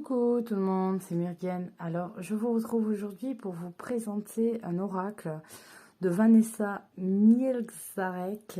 Coucou tout le monde, c'est Myrgane. Alors, je vous retrouve aujourd'hui pour vous présenter un oracle de Vanessa Mielczarek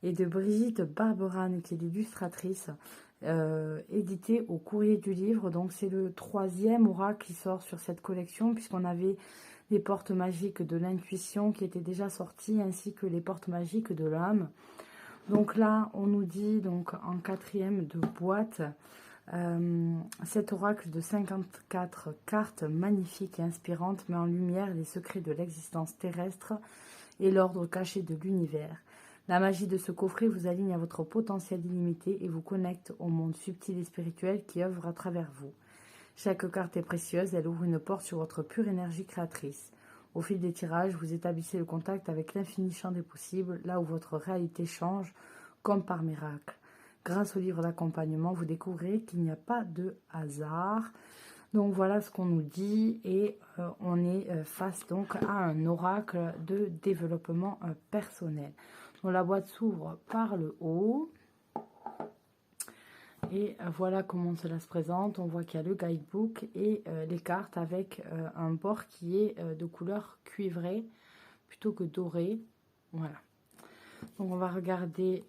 et de Brigitte Barberane, qui est l'illustratrice, édité au Courrier du Livre. Donc, c'est le troisième oracle qui sort sur cette collection, puisqu'on avait les portes magiques de l'intuition qui étaient déjà sorties, ainsi que les portes magiques de l'âme. Donc là, on nous dit, donc en quatrième de boîte, cet oracle de 54 cartes magnifiques et inspirantes met en lumière les secrets de l'existence terrestre et l'ordre caché de l'univers. La magie de ce coffret vous aligne à votre potentiel illimité et vous connecte au monde subtil et spirituel qui œuvre à travers vous. Chaque carte est précieuse, elle ouvre une porte sur votre pure énergie créatrice. Au fil des tirages, vous établissez le contact avec l'infini champ des possibles, là où votre réalité change, comme par miracle. Grâce au livre d'accompagnement, vous découvrez qu'il n'y a pas de hasard. Donc voilà ce qu'on nous dit, et on est face donc à un oracle de développement personnel. Donc la boîte s'ouvre par le haut. Et voilà comment cela se présente. On voit qu'il y a le guidebook et les cartes avec un bord qui est de couleur cuivrée plutôt que dorée. Voilà. Donc on va regarder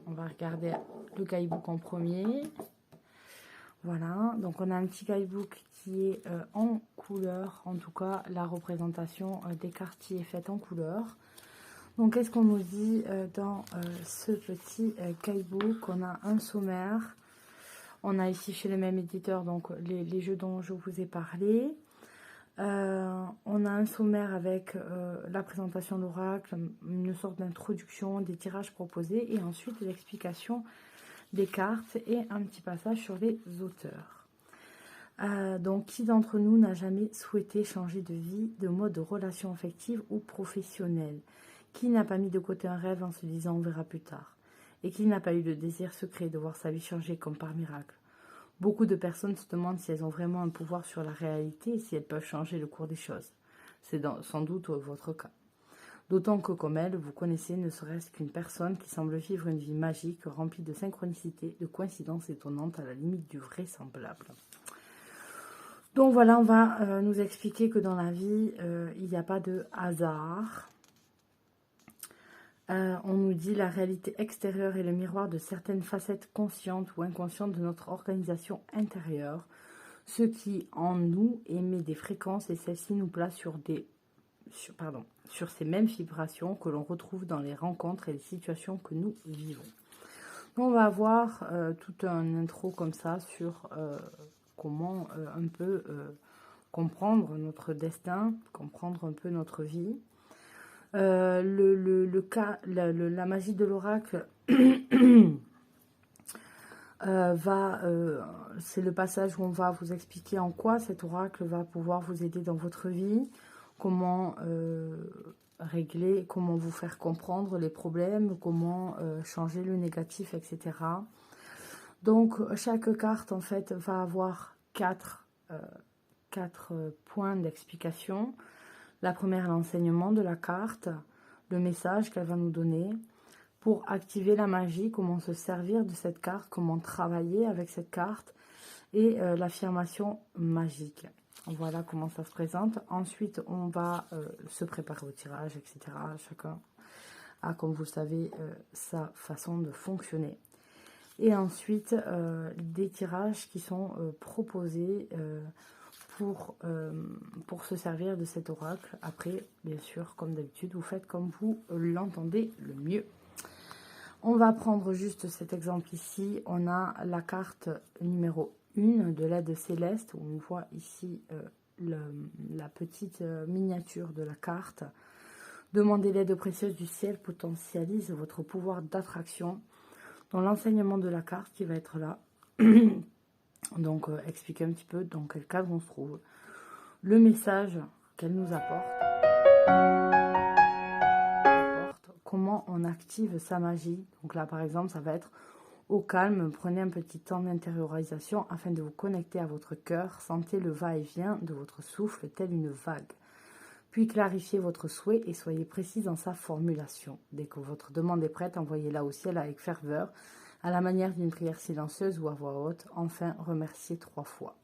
on va regarder le guidebook en premier. Voilà. Donc on a un petit guidebook qui est en couleur. En tout cas, la représentation des cartes est faite en couleur. Donc, qu'est-ce qu'on nous dit dans ce petit guidebook? On a un sommaire. On a ici chez les mêmes éditeurs donc les jeux dont je vous ai parlé. On a un sommaire avec la présentation de l'oracle, une sorte d'introduction, des tirages proposés et ensuite l'explication des cartes et un petit passage sur les auteurs. Donc, qui d'entre nous n'a jamais souhaité changer de vie, de mode de relation affective ou professionnelle? Qui n'a pas mis de côté un rêve en se disant on verra plus tard? Et qui n'a pas eu le désir secret de voir sa vie changer comme par miracle? Beaucoup de personnes se demandent si elles ont vraiment un pouvoir sur la réalité et si elles peuvent changer le cours des choses. C'est sans doute votre cas. D'autant que comme elle, vous connaissez ne serait-ce qu'une personne qui semble vivre une vie magique, remplie de synchronicité, de coïncidences étonnantes à la limite du vraisemblable. Donc voilà, on va nous expliquer que dans la vie, il n'y a pas de hasard. On nous dit la réalité extérieure est le miroir de certaines facettes conscientes ou inconscientes de notre organisation intérieure. Ce qui en nous émet des fréquences et celles-ci nous placent sur ces mêmes vibrations que l'on retrouve dans les rencontres et les situations que nous vivons. Donc on va avoir tout un intro comme ça sur comment un peu comprendre notre destin, comprendre un peu notre vie. La magie de l'oracle c'est le passage où on va vous expliquer en quoi cet oracle va pouvoir vous aider dans votre vie, comment régler, comment vous faire comprendre les problèmes, comment changer le négatif, etc. Donc chaque carte en fait va avoir quatre points d'explication. La première, l'enseignement de la carte, le message qu'elle va nous donner pour activer la magie, comment se servir de cette carte, comment travailler avec cette carte et l'affirmation magique. Voilà comment ça se présente. Ensuite, on va se préparer au tirage, etc. Chacun a, comme vous le savez, sa façon de fonctionner. Et ensuite, des tirages qui sont proposés pour se servir de cet oracle. Après, bien sûr, comme d'habitude, vous faites comme vous l'entendez le mieux. On va prendre juste cet exemple ici. On a la carte numéro 1 de l'aide céleste, où on voit ici la petite miniature de la carte. Demandez l'aide précieuse du ciel, potentialise votre pouvoir d'attraction. Dans l'enseignement de la carte qui va être là. Donc, expliquer un petit peu dans quel cadre on se trouve. Le message qu'elle nous apporte. Comment on active sa magie. Donc là, par exemple, ça va être au calme. Prenez un petit temps d'intériorisation afin de vous connecter à votre cœur. Sentez le va-et-vient de votre souffle, tel une vague. Puis clarifiez votre souhait et soyez précis dans sa formulation. Dès que votre demande est prête, envoyez-la au ciel avec ferveur. À la manière d'une prière silencieuse ou à voix haute, enfin remerciez 3 fois.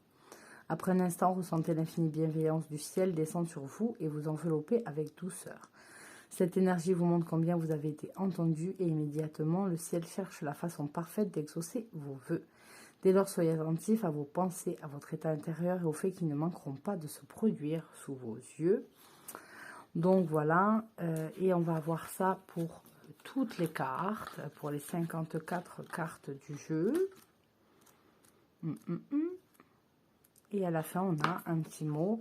Après un instant, ressentez l'infinie bienveillance du ciel descendre sur vous et vous envelopper avec douceur. Cette énergie vous montre combien vous avez été entendu et immédiatement, le ciel cherche la façon parfaite d'exaucer vos vœux. Dès lors, soyez attentifs à vos pensées, à votre état intérieur et au fait qu'ils ne manqueront pas de se produire sous vos yeux. Donc voilà, et on va avoir ça pour toutes les cartes, pour les 54 cartes du jeu. Et à la fin, on a un petit mot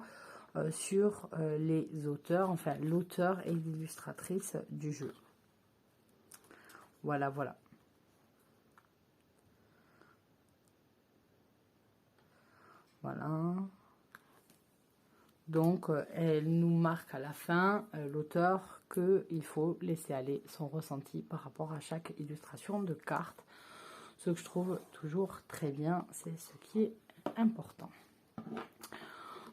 sur les auteurs, enfin l'auteur et l'illustratrice du jeu. Voilà, voilà. Voilà. Donc, elle nous marque à la fin, l'auteur, qu'il faut laisser aller son ressenti par rapport à chaque illustration de carte. Ce que je trouve toujours très bien, c'est ce qui est important.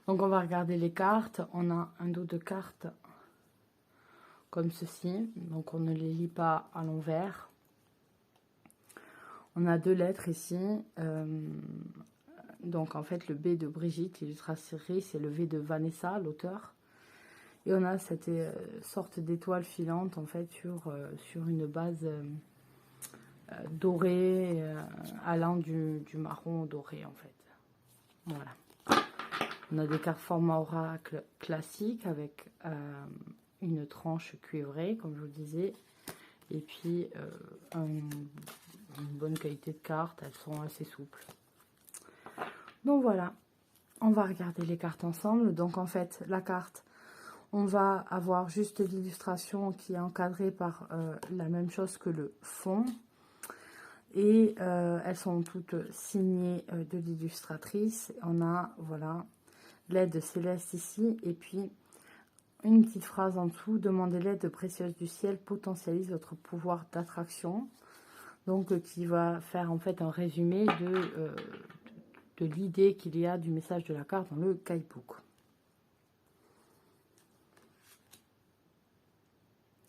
Donc, on va regarder les cartes. On a un dos de cartes comme ceci. Donc, on ne les lit pas à l'envers. On a 2 lettres ici. Donc, en fait, le B de Brigitte, l'illustratrice, et le V de Vanessa, l'auteur. Et on a cette sorte d'étoile filante, en fait, sur une base dorée, allant du marron au doré, en fait. Voilà. On a des cartes format oracle classique avec une tranche cuivrée, comme je vous le disais. Et puis, une bonne qualité de cartes, elles sont assez souples. Donc voilà, on va regarder les cartes ensemble. Donc en fait, la carte, on va avoir juste l'illustration qui est encadrée par la même chose que le fond. Et elles sont toutes signées de l'illustratrice. On a, voilà, l'aide céleste ici. Et puis, une petite phrase en dessous. Demandez l'aide précieuse du ciel, potentialise votre pouvoir d'attraction. Donc, qui va faire en fait un résumé de l'idée qu'il y a du message de la carte dans le guidebook.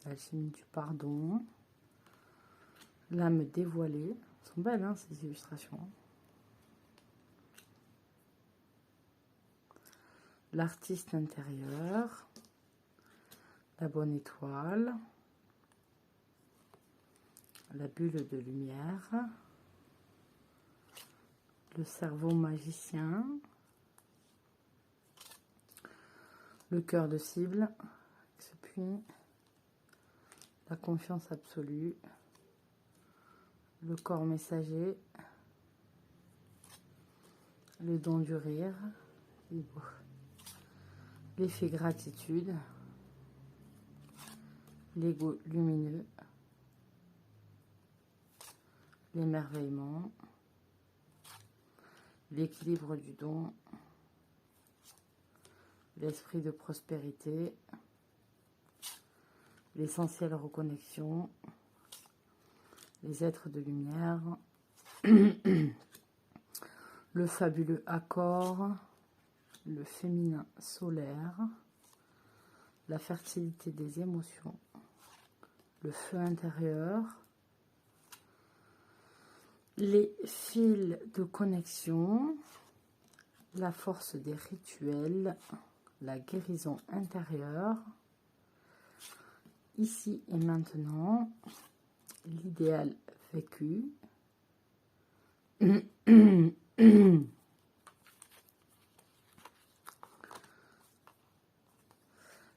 L'alchimie du pardon. L'âme dévoilée. Elles sont belles, hein, ces illustrations. L'artiste intérieur. La bonne étoile. La bulle de lumière. Le cerveau magicien. Le cœur de cible. Puis la confiance absolue. Le corps messager. Le don du rire. L'effet gratitude. L'ego lumineux. L'émerveillement. L'équilibre du don. L'esprit de prospérité. L'essentielle reconnexion. Les êtres de lumière. Le fabuleux accord. Le féminin solaire. La fertilité des émotions. Le feu intérieur. Les fils de connexion. La force des rituels. La guérison intérieure. Ici et maintenant. L'idéal vécu.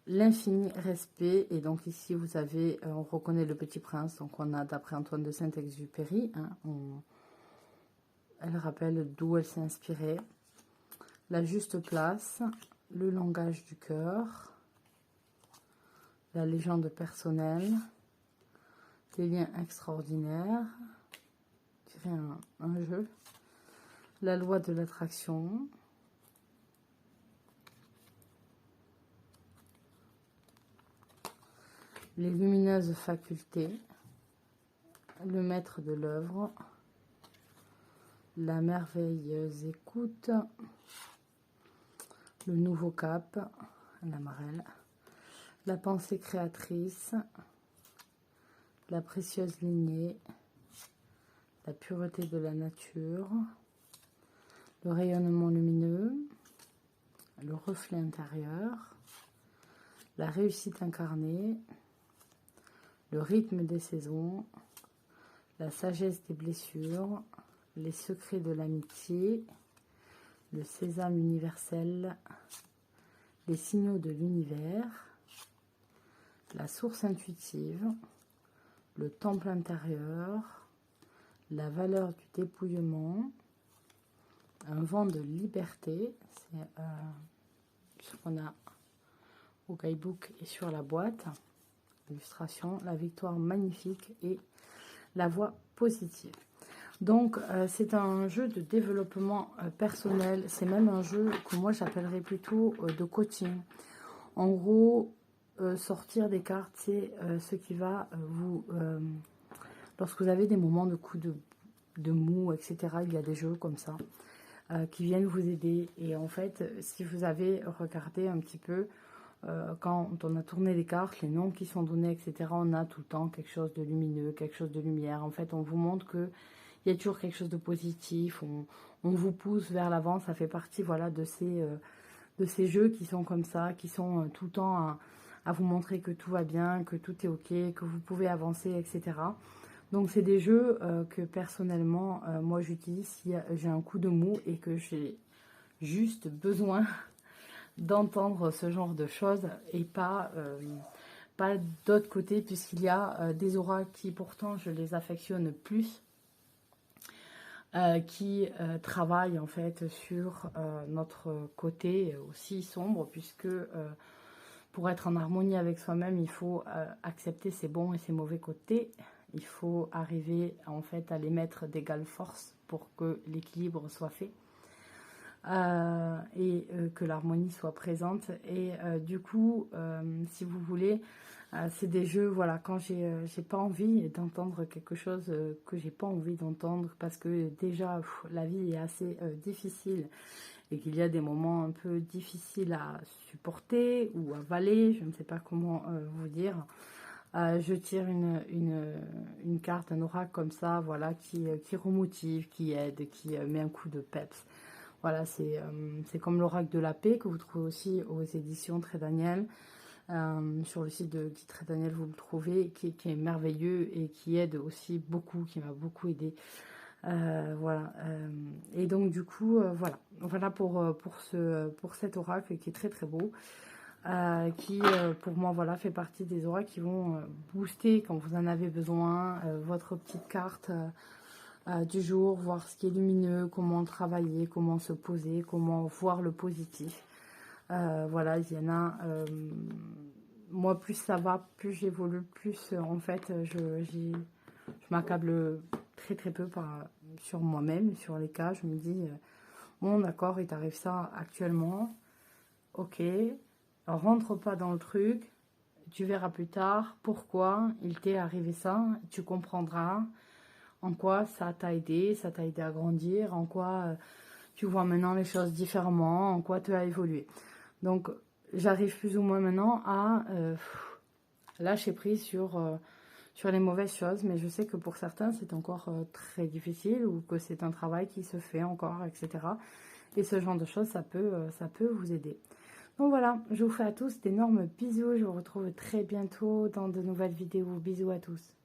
L'infini respect. Et donc ici vous avez, on reconnaît le Petit Prince. Donc on a d'après Antoine de Saint-Exupéry. Hein, elle rappelle d'où elle s'est inspirée. La juste place. Le langage du cœur. La légende personnelle. Des liens extraordinaires. Je dirais un jeu. La loi de l'attraction. Les lumineuses facultés. Le maître de l'œuvre. La merveilleuse écoute. Le nouveau cap. L'amarelle. La pensée créatrice. La précieuse lignée. la pureté de la nature, le rayonnement lumineux, le reflet intérieur, la réussite incarnée, le rythme des saisons, la sagesse des blessures, les secrets de l'amitié, le sésame universel, les signaux de l'univers, la source intuitive, le temple intérieur, la valeur du dépouillement, un vent de liberté, c'est ce qu'on a au guidebook et sur la boîte, illustration, la victoire magnifique et la voie positive. Donc, c'est un jeu de développement personnel. C'est même un jeu que moi, j'appellerais plutôt de coaching. En gros, sortir des cartes, c'est ce qui va vous... lorsque vous avez des moments de coups de mou, etc., il y a des jeux comme ça qui viennent vous aider. Et en fait, si vous avez regardé un petit peu, quand on a tourné les cartes, les noms qui sont donnés, etc., on a tout le temps quelque chose de lumineux, quelque chose de lumière. En fait, on vous montre que il y a toujours quelque chose de positif, on vous pousse vers l'avant, ça fait partie voilà, de ces jeux qui sont comme ça, qui sont tout le temps à vous montrer que tout va bien, que tout est ok, que vous pouvez avancer, etc. Donc c'est des jeux que personnellement, moi j'utilise si j'ai un coup de mou et que j'ai juste besoin d'entendre ce genre de choses et pas d'autre côté, puisqu'il y a des oracles qui pourtant je les affectionne plus, qui travaille en fait sur notre côté aussi sombre, puisque pour être en harmonie avec soi-même, il faut accepter ses bons et ses mauvais côtés. Il faut arriver en fait à les mettre d'égale force pour que l'équilibre soit fait et que l'harmonie soit présente. Et du coup, si vous voulez, c'est des jeux, voilà, quand j'ai pas envie d'entendre quelque chose que j'ai pas envie d'entendre, parce que déjà la vie est assez difficile et qu'il y a des moments un peu difficiles à supporter ou à avaler, je ne sais pas comment vous dire. Je tire une carte, un oracle comme ça, voilà, qui remotive, qui aide, qui met un coup de peps. Voilà, c'est comme l'oracle de la paix que vous trouvez aussi aux éditions Très Daniel. Sur le site de Guy Très Daniel, vous le trouvez, qui est merveilleux et qui aide aussi beaucoup, qui m'a beaucoup aidé. Voilà. Et donc du coup, voilà pour cet oracle qui est très très beau. Qui pour moi voilà fait partie des oracles qui vont booster quand vous en avez besoin votre petite carte du jour, voir ce qui est lumineux, comment travailler, comment se poser, comment voir le positif. Voilà, il y en a moi plus ça va, plus j'évolue, plus en fait je m'accable très très peu sur moi-même, sur les cas. Je me dis bon d'accord, il t'arrive ça actuellement, ok, rentre pas dans le truc, tu verras plus tard pourquoi il t'est arrivé ça, tu comprendras en quoi ça t'a aidé à grandir, en quoi tu vois maintenant les choses différemment, en quoi tu as évolué. Donc j'arrive plus ou moins maintenant à lâcher prise sur les mauvaises choses, mais je sais que pour certains c'est encore très difficile ou que c'est un travail qui se fait encore, etc. Et ce genre de choses, ça peut vous aider. Donc voilà, je vous fais à tous d'énormes bisous. Je vous retrouve très bientôt dans de nouvelles vidéos. Bisous à tous.